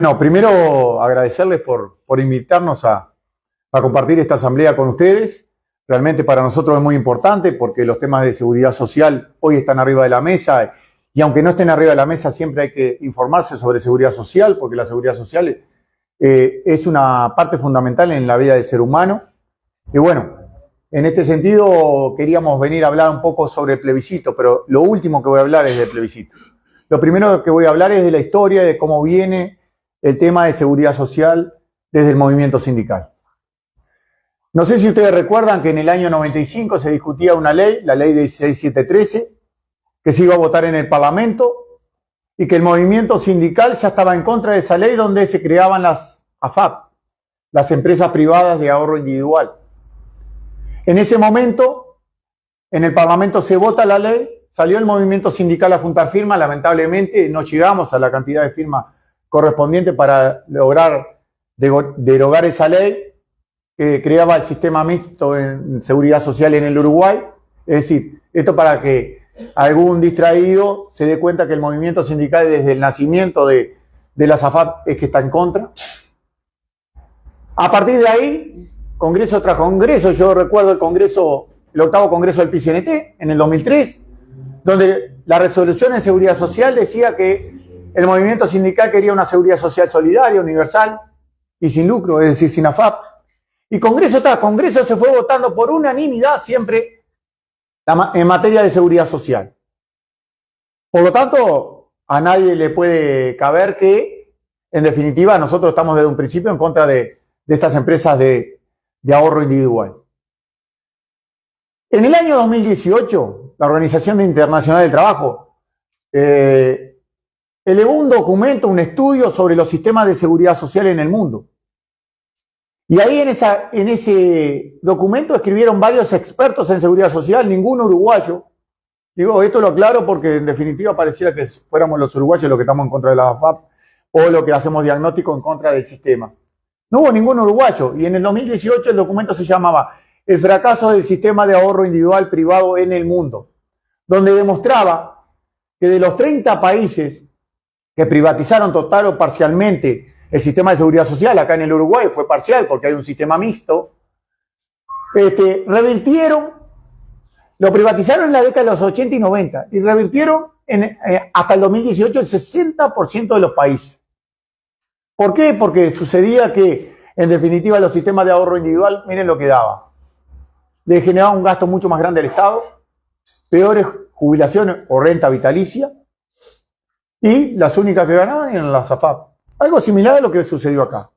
No, primero agradecerles por invitarnos a compartir esta asamblea con ustedes. Realmente para nosotros es muy importante porque los temas de seguridad social hoy están arriba de la mesa y aunque no estén arriba de la mesa siempre hay que informarse sobre seguridad social porque la seguridad social es una parte fundamental en la vida del ser humano. Y bueno, en este sentido queríamos venir a hablar un poco sobre el plebiscito, pero lo último que voy a hablar es del plebiscito. Lo primero que voy a hablar es de la historia, de cómo viene el tema de seguridad social desde el movimiento sindical. No sé si ustedes recuerdan que en el año 95 se discutía una ley, la ley 16713, que se iba a votar en el Parlamento y que el movimiento sindical ya estaba en contra de esa ley donde se creaban las AFAP, las empresas privadas de ahorro individual. En ese momento, en el Parlamento se vota la ley, salió el movimiento sindical a juntar firmas, lamentablemente no llegamos a la cantidad de firmas correspondiente para lograr derogar esa ley que creaba el sistema mixto en seguridad social en el Uruguay. Es decir, esto para que algún distraído se dé cuenta que el movimiento sindical desde el nacimiento de la AFAP es que está en contra. A partir de ahí, congreso tras congreso, yo recuerdo el octavo congreso del PCNT en el 2003, donde la resolución en seguridad social decía que el movimiento sindical quería una seguridad social solidaria, universal y sin lucro, es decir, sin AFAP. Y congreso tras congreso se fue votando por unanimidad siempre en materia de seguridad social. Por lo tanto, a nadie le puede caber que, en definitiva, nosotros estamos desde un principio en contra de estas empresas de ahorro individual. En el año 2018, la Organización Internacional del Trabajo elevó un documento, un estudio sobre los sistemas de seguridad social en el mundo. Y ahí en ese documento escribieron varios expertos en seguridad social, ninguno uruguayo. Digo, esto lo aclaro porque en definitiva pareciera que fuéramos los uruguayos los que estamos en contra de la AFAP o los que hacemos diagnóstico en contra del sistema. No hubo ningún uruguayo y en el 2018 el documento se llamaba El fracaso del sistema de ahorro individual privado en el mundo, donde demostraba que de los 30 países que privatizaron total o parcialmente el sistema de seguridad social, acá en el Uruguay fue parcial porque hay un sistema mixto, revirtieron, lo privatizaron en la década de los 80 y 90 y revirtieron hasta el 2018 el 60% de los países. ¿Por qué? Porque sucedía que, en definitiva, los sistemas de ahorro individual, miren lo que daba. Le generaba un gasto mucho más grande al Estado, peores jubilaciones o renta vitalicia, y las únicas que ganaban eran las AFAP. Algo similar a lo que sucedió acá.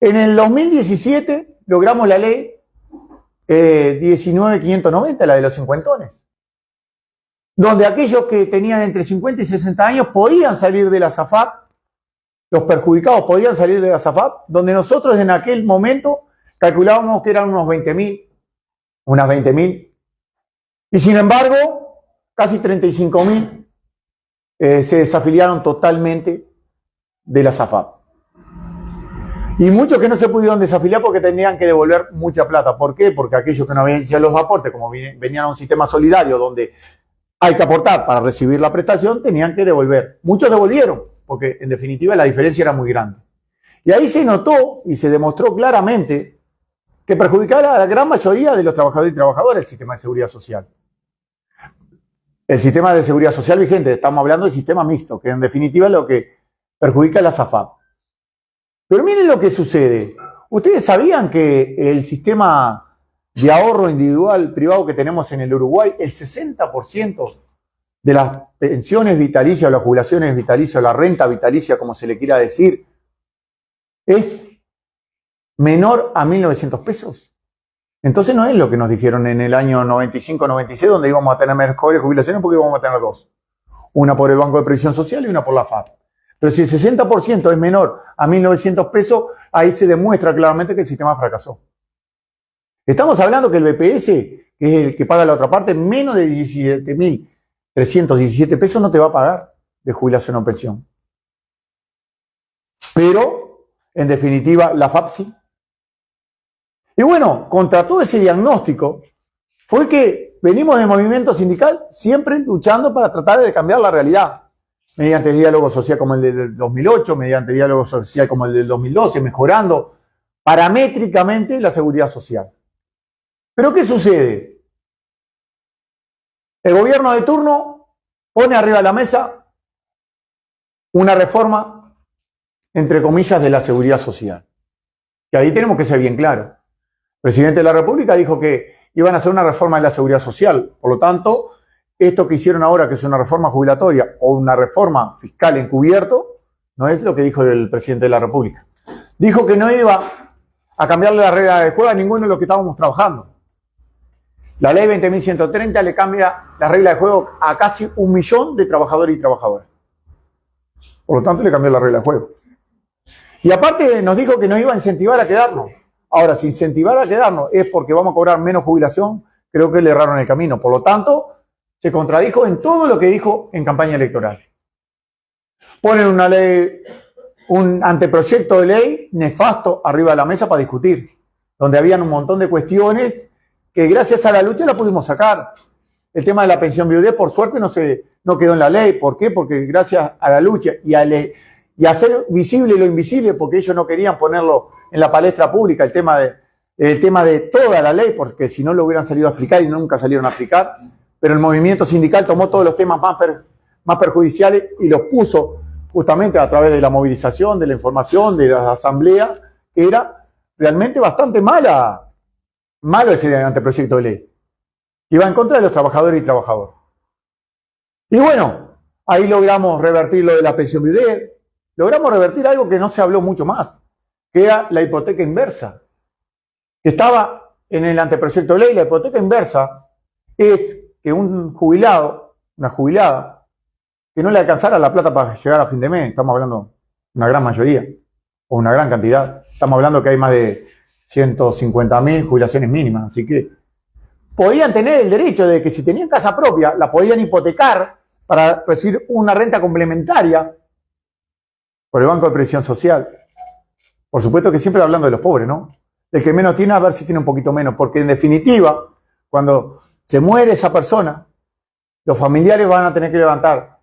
En el 2017 logramos la ley 19.590, la de los cincuentones, donde aquellos que tenían entre 50 y 60 años podían salir de las AFAP, los perjudicados podían salir de las AFAP, donde nosotros en aquel momento calculábamos que eran unas 20.000, y sin embargo, casi 35.000 se desafiliaron totalmente de la AFAP. Y muchos que no se pudieron desafiliar porque tenían que devolver mucha plata. ¿Por qué? Porque aquellos que no habían hecho los aportes, como venían a un sistema solidario donde hay que aportar para recibir la prestación, tenían que devolver. Muchos devolvieron, porque en definitiva la diferencia era muy grande. Y ahí se notó y se demostró claramente que perjudicaba a la gran mayoría de los trabajadores y trabajadoras el sistema de seguridad social. El sistema de seguridad social vigente, estamos hablando del sistema mixto, que en definitiva es lo que perjudica a la AFAP. Pero miren lo que sucede. ¿Ustedes sabían que el sistema de ahorro individual privado que tenemos en el Uruguay, el 60% de las pensiones vitalicias o las jubilaciones vitalicias o la renta vitalicia, como se le quiera decir, es menor a 1.900 pesos? Entonces no es lo que nos dijeron en el año 95-96, donde íbamos a tener mejores jubilaciones porque íbamos a tener dos. Una por el Banco de Previsión Social y una por la AFAP. Pero si el 60% es menor a 1.900 pesos, ahí se demuestra claramente que el sistema fracasó. Estamos hablando que el BPS, que es el que paga la otra parte, menos de 17.317 pesos no te va a pagar de jubilación o pensión. Pero, en definitiva, la AFAP sí. Y bueno, contra todo ese diagnóstico, fue que venimos del movimiento sindical siempre luchando para tratar de cambiar la realidad. mediante diálogo social como el del 2008, mediante diálogo social como el del 2012, mejorando paramétricamente la seguridad social. Pero ¿qué sucede? El gobierno de turno pone arriba de la mesa una reforma, entre comillas, de la seguridad social. Que ahí tenemos que ser bien claros. El presidente de la República dijo que iban a hacer una reforma de la seguridad social. Por lo tanto, esto que hicieron ahora, que es una reforma jubilatoria o una reforma fiscal encubierto, no es lo que dijo el presidente de la República. Dijo que no iba a cambiarle la regla de juego a ninguno de los que estábamos trabajando. La ley 20.130 le cambia la regla de juego a casi 1 millón de trabajadores y trabajadoras. Por lo tanto, le cambió la regla de juego. Y aparte nos dijo que nos iba a incentivar a quedarnos. Ahora, si incentivar a quedarnos es porque vamos a cobrar menos jubilación, creo que le erraron el camino. Por lo tanto, se contradijo en todo lo que dijo en campaña electoral. Ponen una ley, un anteproyecto de ley nefasto arriba de la mesa para discutir, donde habían un montón de cuestiones que gracias a la lucha la pudimos sacar. El tema de la pensión viudez, por suerte, no quedó en la ley. ¿Por qué? Porque gracias a la lucha y a hacer visible lo invisible, porque ellos no querían ponerlo en la palestra pública, el tema de toda la ley, porque si no lo hubieran salido a explicar y nunca salieron a explicar. Pero el movimiento sindical tomó todos los temas más perjudiciales y los puso justamente a través de la movilización, de la información, de las asambleas, que era realmente bastante malo ese anteproyecto de ley, que iba en contra de los trabajadores y trabajadoras. Y bueno, ahí logramos revertir lo de la pensión viudez, logramos revertir algo que no se habló mucho más, que era la hipoteca inversa, que estaba en el anteproyecto de ley. La hipoteca inversa es que un jubilado, una jubilada, que no le alcanzara la plata para llegar a fin de mes, estamos hablando de una gran mayoría, o una gran cantidad, estamos hablando que hay más de 150.000 jubilaciones mínimas, así que podían tener el derecho de que si tenían casa propia, la podían hipotecar para recibir una renta complementaria por el Banco de Previsión Social. Por supuesto que siempre hablando de los pobres, ¿no? El que menos tiene, a ver si tiene un poquito menos, porque en definitiva, cuando se muere esa persona, los familiares van a tener que levantar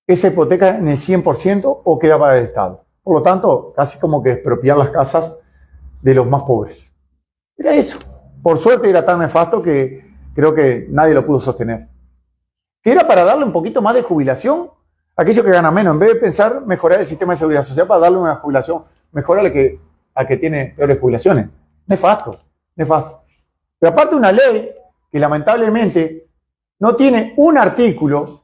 esa hipoteca en el 100% o queda para el Estado. Por lo tanto, casi como que expropiar las casas de los más pobres. Era eso. Por suerte era tan nefasto que creo que nadie lo pudo sostener. Que era para darle un poquito más de jubilación a aquellos que ganan menos. En vez de pensar mejorar el sistema de seguridad social para darle una jubilación mejor al que tiene peores jubilaciones. Nefasto. Pero aparte una ley que lamentablemente no tiene un artículo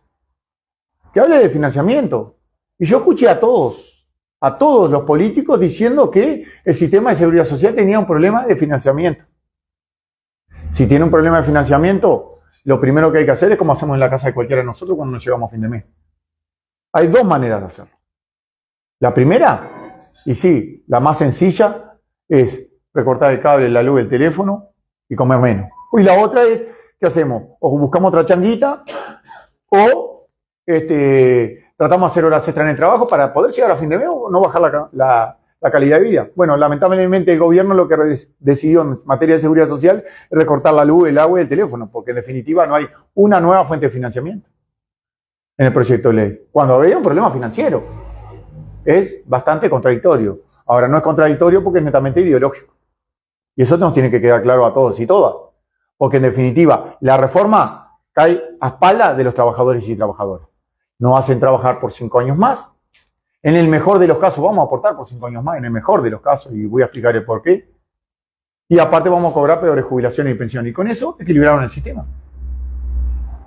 que hable de financiamiento. Y yo escuché a todos los políticos diciendo que el sistema de seguridad social tenía un problema de financiamiento. Si tiene un problema de financiamiento, lo primero que hay que hacer es como hacemos en la casa de cualquiera de nosotros cuando nos llegamos a fin de mes. Hay dos maneras de hacerlo. La primera, y sí, la más sencilla, es recortar el cable, la luz, el teléfono y comer menos. Y la otra es, ¿qué hacemos? O buscamos otra changuita o tratamos de hacer horas extras en el trabajo para poder llegar a fin de mes o no bajar la calidad de vida. Bueno, lamentablemente el gobierno lo que decidió en materia de seguridad social es recortar la luz, el agua y el teléfono, porque en definitiva no hay una nueva fuente de financiamiento en el proyecto de ley, cuando había un problema financiero. Es bastante contradictorio. Ahora, no es contradictorio porque es netamente ideológico. Y eso nos tiene que quedar claro a todos y todas. Porque en definitiva, la reforma cae a espaldas de los trabajadores y trabajadoras. Nos hacen trabajar por 5 años más. En el mejor de los casos vamos a aportar por 5 años más, en el mejor de los casos, y voy a explicar el por qué. Y aparte vamos a cobrar peores jubilaciones y pensiones. Y con eso equilibraron el sistema.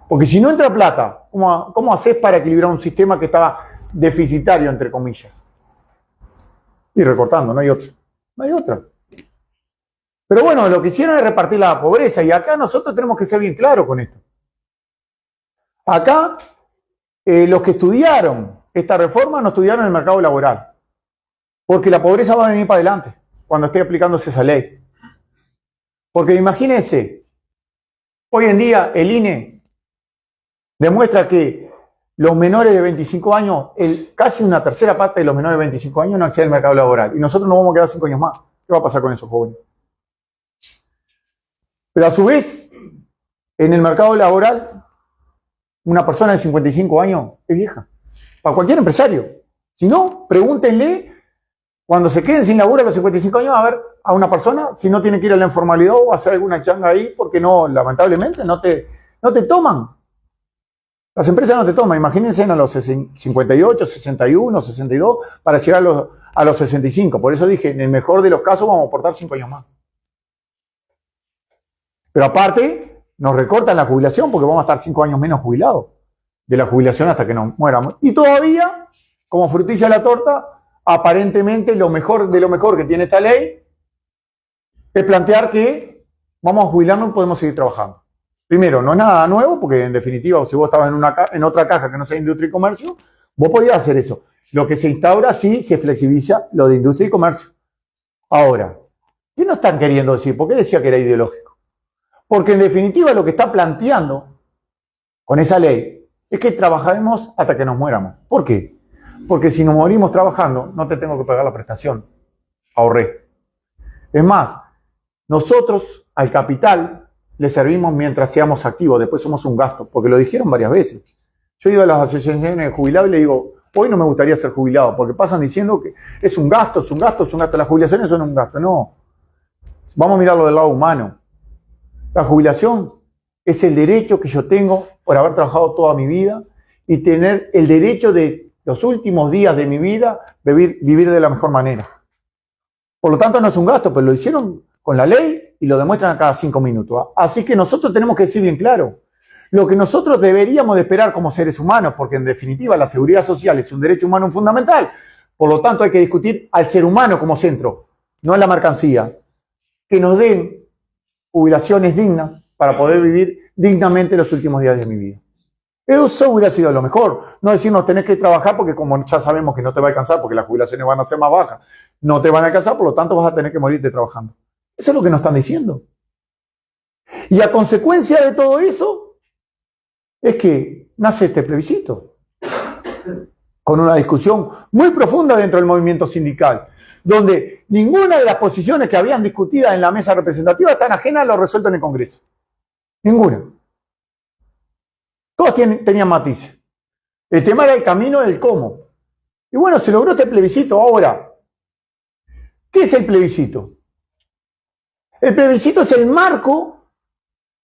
Porque si no entra plata, ¿cómo haces para equilibrar un sistema que estaba deficitario, entre comillas? Y recortando, no hay otra. No hay otra. Pero bueno, lo que hicieron es repartir la pobreza, y acá nosotros tenemos que ser bien claros con esto. Acá, los que estudiaron esta reforma no estudiaron el mercado laboral, porque la pobreza va a venir para adelante cuando esté aplicándose esa ley. Porque imagínense, hoy en día el INE demuestra que los menores de 25 años, casi una tercera parte de los menores de 25 años no acceden al mercado laboral, y nosotros nos vamos a quedar 5 años más. ¿Qué va a pasar con esos jóvenes? Pero a su vez, en el mercado laboral, una persona de 55 años es vieja. para cualquier empresario. Si no, pregúntenle cuando se queden sin laburo a los 55 años a ver a una persona si no tiene que ir a la informalidad o hacer alguna changa ahí, porque no, lamentablemente no te toman. Las empresas no te toman. Imagínense a los 58, 61, 62 para llegar a los 65. Por eso dije, en el mejor de los casos vamos a aportar 5 años más. Pero aparte, nos recortan la jubilación porque vamos a estar 5 años menos jubilados de la jubilación hasta que nos muéramos. Y todavía, como frutilla de la torta, aparentemente lo mejor de lo mejor que tiene esta ley es plantear que vamos a jubilarnos y podemos seguir trabajando. Primero, no es nada nuevo, porque en definitiva, si vos estabas en otra caja que no sea industria y comercio, vos podías hacer eso. Lo que se instaura, sí, se flexibiliza lo de industria y comercio. Ahora, ¿qué nos están queriendo decir? ¿Por qué decía que era ideológico? Porque en definitiva lo que está planteando con esa ley es que trabajaremos hasta que nos muéramos. ¿Por qué? Porque si nos morimos trabajando, no te tengo que pagar la prestación. Ahorré. Es más, nosotros al capital le servimos mientras seamos activos, después somos un gasto, porque lo dijeron varias veces. Yo he ido a las asociaciones de jubilados y le digo, hoy no me gustaría ser jubilado, porque pasan diciendo que es un gasto, es un gasto, es un gasto. Las jubilaciones son un gasto. No, vamos a mirarlo del lado humano. La jubilación es el derecho que yo tengo por haber trabajado toda mi vida y tener el derecho de los últimos días de mi vida vivir de la mejor manera. Por lo tanto, no es un gasto, pero lo hicieron con la ley y lo demuestran a cada 5 minutos. Así que nosotros tenemos que decir bien claro, lo que nosotros deberíamos de esperar como seres humanos, porque en definitiva la seguridad social es un derecho humano fundamental, por lo tanto hay que discutir al ser humano como centro, no a la mercancía, que nos den jubilaciones dignas para poder vivir dignamente los últimos días de mi vida. Eso hubiera sido lo mejor, no decirnos tenés que trabajar porque como ya sabemos que no te va a alcanzar porque las jubilaciones van a ser más bajas, no te van a alcanzar, por lo tanto vas a tener que morirte trabajando. Eso es lo que nos están diciendo. Y a consecuencia de todo eso es que nace este plebiscito, con una discusión muy profunda dentro del movimiento sindical, donde ninguna de las posiciones que habían discutidas en la mesa representativa están ajenas a lo resuelto en el Congreso. Ninguna. Todas tenían matices. El tema era el camino del cómo. Y bueno, se logró este plebiscito. Ahora, ¿qué es el plebiscito? El plebiscito es el marco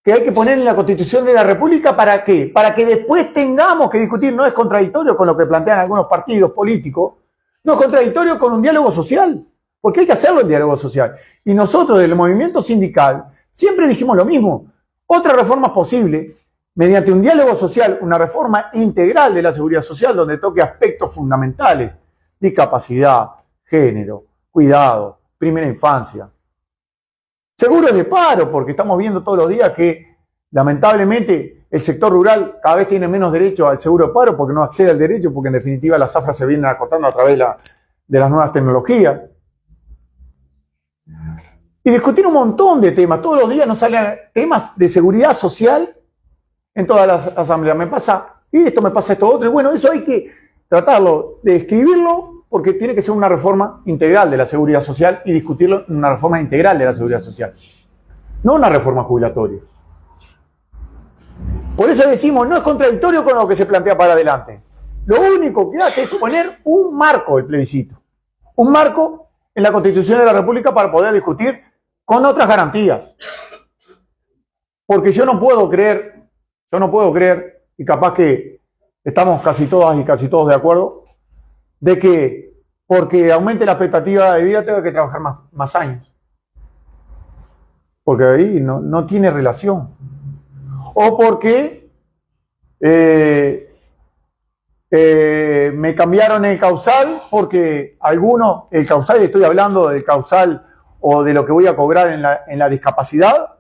que hay que poner en la Constitución de la República. ¿Para qué? Para que después tengamos que discutir. No es contradictorio con lo que plantean algunos partidos políticos. No es contradictorio con un diálogo social. Porque hay que hacerlo el diálogo social. Y nosotros del movimiento sindical siempre dijimos lo mismo. Otra reforma posible, mediante un diálogo social, una reforma integral de la seguridad social donde toque aspectos fundamentales. Discapacidad, género, cuidado, primera infancia. Seguros de paro, porque estamos viendo todos los días que lamentablemente el sector rural cada vez tiene menos derecho al seguro de paro porque no accede al derecho, porque en definitiva las zafras se vienen acortando a través de las nuevas tecnologías. Y discutir un montón de temas. Todos los días nos salen temas de seguridad social en todas las asambleas. Me pasa esto, me pasa esto otro. Y bueno, eso hay que tratarlo de escribirlo porque tiene que ser una reforma integral de la seguridad social y discutirlo en una reforma integral de la seguridad social. No una reforma jubilatoria. Por eso decimos, no es contradictorio con lo que se plantea para adelante. Lo único que hace es poner un marco el plebiscito. Un marco en la Constitución de la República para poder discutir con otras garantías. Porque yo no puedo creer, y capaz que estamos casi todas y casi todos de acuerdo, de que porque aumente la expectativa de vida tenga que trabajar más años. Porque ahí no tiene relación. O porque me cambiaron el causal, porque el causal, estoy hablando del causal o de lo que voy a cobrar en la discapacidad,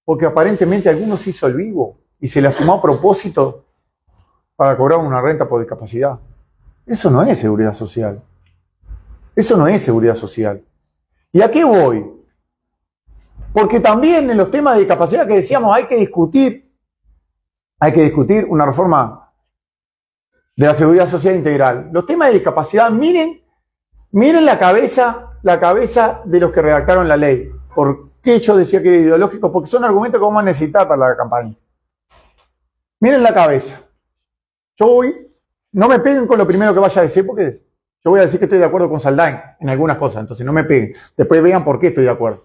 porque aparentemente algunos se hizo el vivo y se lastimó a propósito para cobrar una renta por discapacidad. Eso no es seguridad social. Eso no es seguridad social. ¿Y a qué voy? Porque también en los temas de discapacidad que decíamos hay que discutir una reforma de la seguridad social integral. Los temas de discapacidad, miren la cabeza de los que redactaron la ley. ¿Por qué yo decía que era ideológico? Porque son argumentos que vamos a necesitar para la campaña. Miren la cabeza. Yo voy no me peguen con lo primero que vaya a decir, porque yo voy a decir que estoy de acuerdo con Saldain en algunas cosas, entonces no me peguen. Después vean por qué estoy de acuerdo.